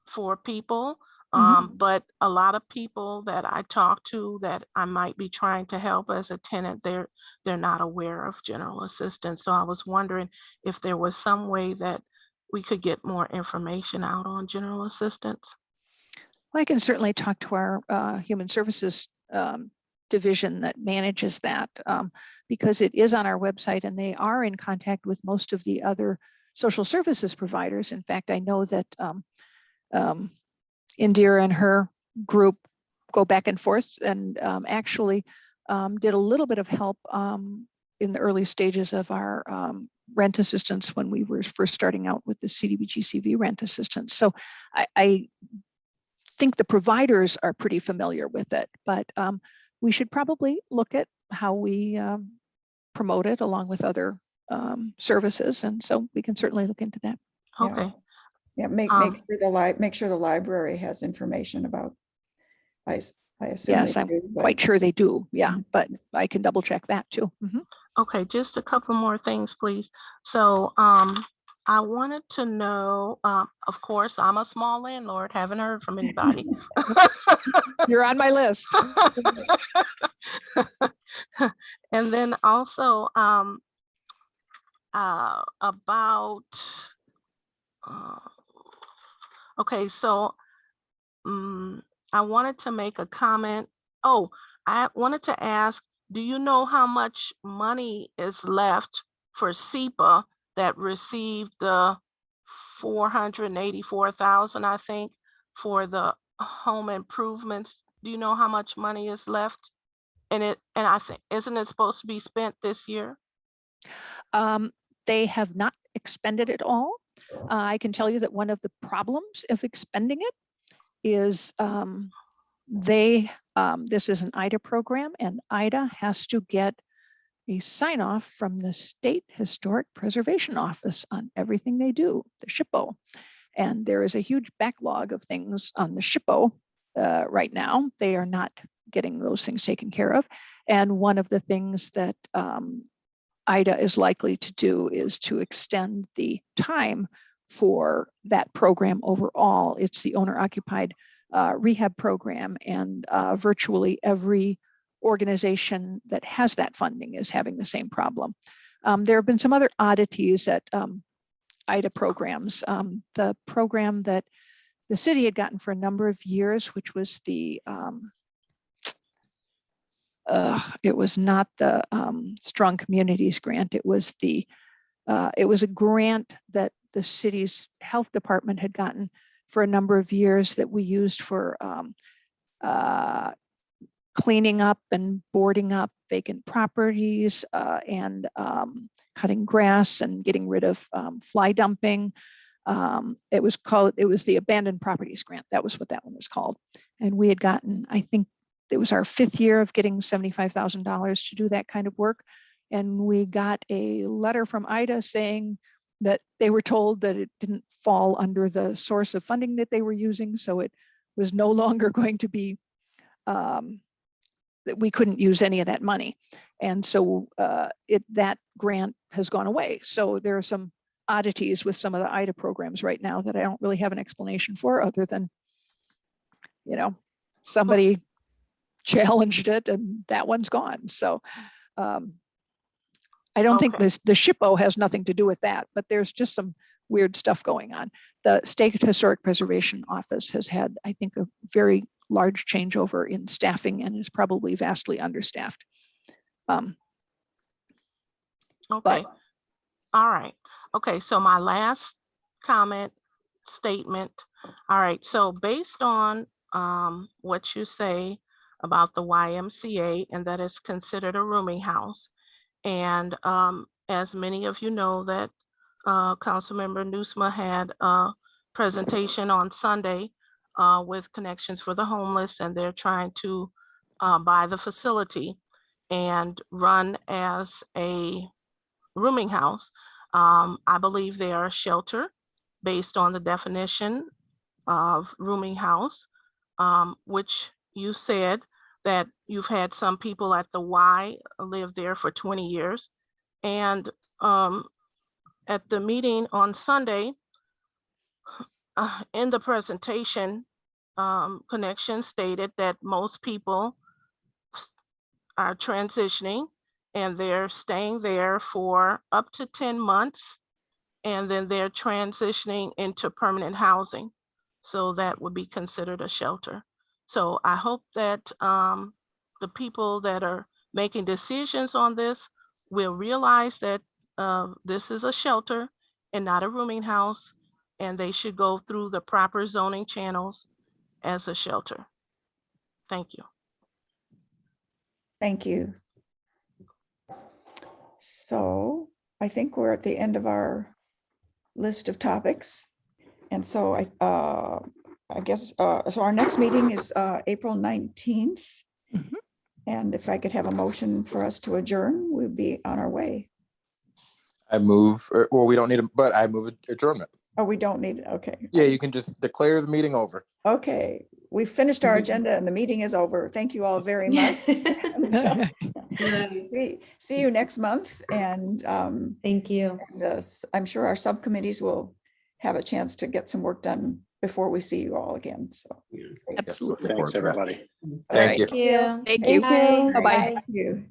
for people. But a lot of people that I talk to that I might be trying to help as a tenant, they're not aware of general assistance. So I was wondering if there was some way that we could get more information out on general assistance. Well, I can certainly talk to our Human Services division that manages that, because it is on our website and they are in contact with most of the other social services providers. In fact, I know that Indira and her group go back and forth, and actually did a little bit of help in the early stages of our rent assistance when we were first starting out with the CDBG CV rent assistance. So I think the providers are pretty familiar with it, but we should probably look at how we promote it along with other services. And so we can certainly look into that. Okay. Yeah, make sure the library has information about. I assume. Yes, they I'm do, but- quite sure they do. Yeah, but I can double check that too. Okay, just a couple more things, please. So I wanted to know, of course, I'm a small landlord, haven't heard from anybody. You're on my list. And then also about, okay, so I wanted to make a comment. Oh, I wanted to ask, do you know how much money is left for SEPA that received the 484,000, I think, for the home improvements? Do you know how much money is left? And I think, isn't it supposed to be spent this year? They have not expended it all. I can tell you that one of the problems of expending it is this is an IDA program, and IDA has to get a sign off from the State Historic Preservation Office on everything they do, the SHPO. And there is a huge backlog of things on the SHPO right now. They are not getting those things taken care of. And one of the things that IDA is likely to do is to extend the time for that program overall. It's the owner-occupied rehab program, and virtually every organization that has that funding is having the same problem. There have been some other oddities at IDA programs. The program that the city had gotten for a number of years, which was the it was not the Strong Communities grant. It was the it was a grant that the city's health department had gotten for a number of years that we used for cleaning up and boarding up vacant properties and cutting grass and getting rid of fly dumping. It was the Abandoned Properties Grant. That was what that one was called. And we had gotten, I think it was our 5th year of getting $75,000 to do that kind of work. And we got a letter from IDA saying that they were told that it didn't fall under the source of funding that they were using. So it was no longer going to be, that we couldn't use any of that money. And so that grant has gone away. So there are some oddities with some of the IDA programs right now that I don't really have an explanation for, other than, somebody challenged it and that one's gone. So I don't think the SHPO has nothing to do with that, but there's just some weird stuff going on. The State Historic Preservation Office has had, I think, a very large changeover in staffing and is probably vastly understaffed. Okay. But, all right. Okay. So my last statement. All right. So based on what you say about the YMCA, and that is considered a rooming house. And as many of you know, that Councilmember Nusma had a presentation on Sunday with Connections for the Homeless, and they're trying to buy the facility and run as a rooming house. I believe they are a shelter, based on the definition of rooming house, which you said that you've had some people at the Y live there for 20 years. And at the meeting on Sunday, in the presentation, Connection stated that most people are transitioning and they're staying there for up to 10 months, and then they're transitioning into permanent housing. So that would be considered a shelter. So I hope that the people that are making decisions on this will realize that this is a shelter and not a rooming house, and they should go through the proper zoning channels as a shelter. Thank you. Thank you. So I think we're at the end of our list of topics. And so I guess, so our next meeting is April 19th. Mhm. And if I could have a motion for us to adjourn, we'd be on our way. I move, well, we don't need, but I move adjournment. Oh, we don't need it. Okay. Yeah, you can just declare the meeting over. Okay. We've finished our agenda and the meeting is over. Thank you all very much. See you next month. And Thank you. I'm sure our subcommittees will have a chance to get some work done before we see you all again. So. Yes, Absolutely. looking forward Thanks, to it. everybody. Thank you. Thank you. Thank you. Thank you. Bye-bye. Thank you.